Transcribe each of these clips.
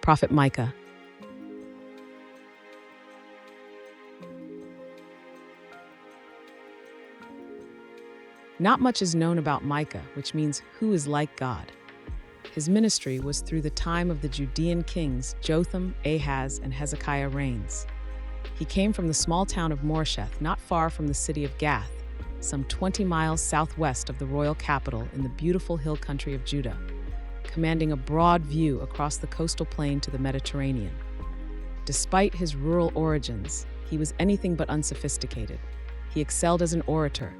Prophet Micah. Not much is known about Micah, which means who is like God. His ministry was through the time of the Judean kings Jotham, Ahaz, and Hezekiah reigns. He came from the small town of Moresheth, not far from the city of Gath, some 20 miles southwest of the royal capital in the beautiful hill country of Judah, commanding a broad view across the coastal plain to the Mediterranean. Despite his rural origins, he was anything but unsophisticated. He excelled as an orator,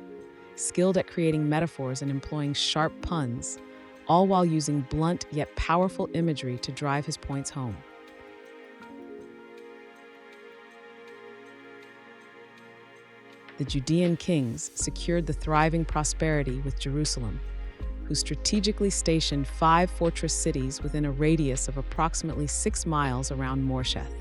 skilled at creating metaphors and employing sharp puns, all while using blunt yet powerful imagery to drive his points home. The Judean kings secured the thriving prosperity with Jerusalem, who strategically stationed 5 fortress cities within a radius of approximately 6 miles around Moresheth.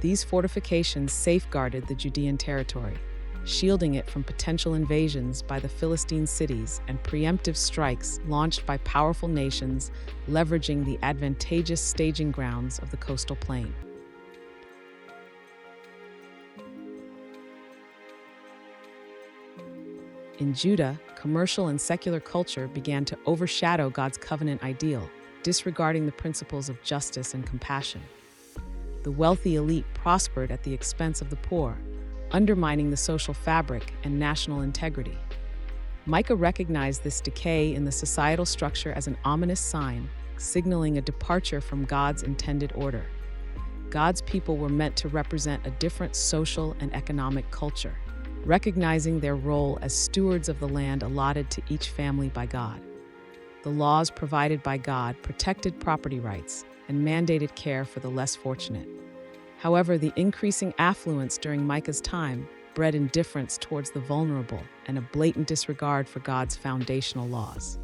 These fortifications safeguarded the Judean territory, shielding it from potential invasions by the Philistine cities and preemptive strikes launched by powerful nations leveraging the advantageous staging grounds of the coastal plain. In Judah, commercial and secular culture began to overshadow God's covenant ideal, disregarding the principles of justice and compassion. The wealthy elite prospered at the expense of the poor, undermining the social fabric and national integrity. Micah recognized this decay in the societal structure as an ominous sign, signaling a departure from God's intended order. God's people were meant to represent a different social and economic culture, recognizing their role as stewards of the land allotted to each family by God. The laws provided by God protected property rights and mandated care for the less fortunate. However, the increasing affluence during Micah's time bred indifference towards the vulnerable and a blatant disregard for God's foundational laws.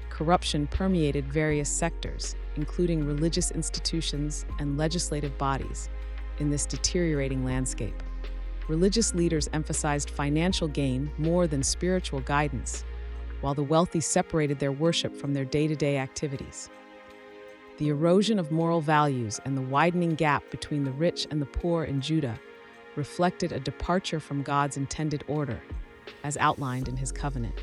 Corruption permeated various sectors, including religious institutions and legislative bodies, in this deteriorating landscape. Religious leaders emphasized financial gain more than spiritual guidance, while the wealthy separated their worship from their day-to-day activities. The erosion of moral values and the widening gap between the rich and the poor in Judah reflected a departure from God's intended order, as outlined in his covenant.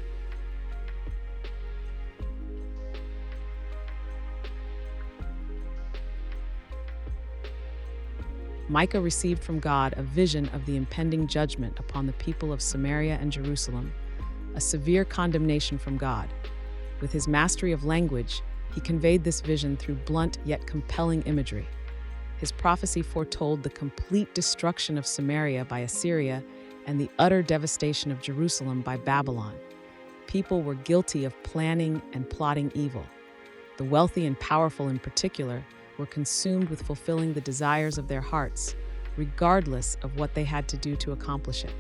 Micah received from God a vision of the impending judgment upon the people of Samaria and Jerusalem, a severe condemnation from God. With his mastery of language, he conveyed this vision through blunt yet compelling imagery. His prophecy foretold the complete destruction of Samaria by Assyria and the utter devastation of Jerusalem by Babylon. People were guilty of planning and plotting evil. The wealthy and powerful in particular were consumed with fulfilling the desires of their hearts, regardless of what they had to do to accomplish it.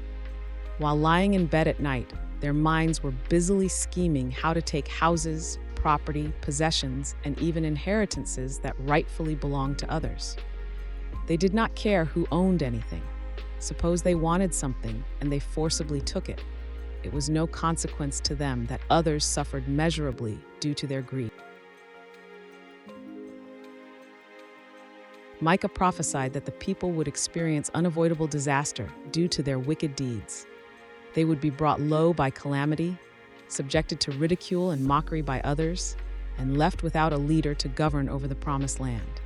While lying in bed at night, their minds were busily scheming how to take houses, property, possessions, and even inheritances that rightfully belonged to others. They did not care who owned anything. Suppose they wanted something and they forcibly took it. It was no consequence to them that others suffered measurably due to their greed. Micah prophesied that the people would experience unavoidable disaster due to their wicked deeds. They would be brought low by calamity, subjected to ridicule and mockery by others, and left without a leader to govern over the promised land.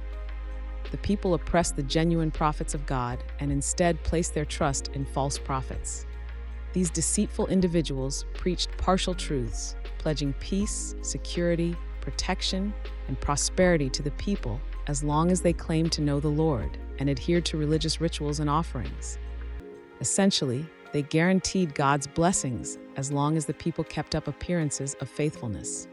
The people oppressed the genuine prophets of God and instead placed their trust in false prophets. These deceitful individuals preached partial truths, pledging peace, security, protection, and prosperity to the people as long as they claimed to know the Lord and adhered to religious rituals and offerings. Essentially, they guaranteed God's blessings as long as the people kept up appearances of faithfulness.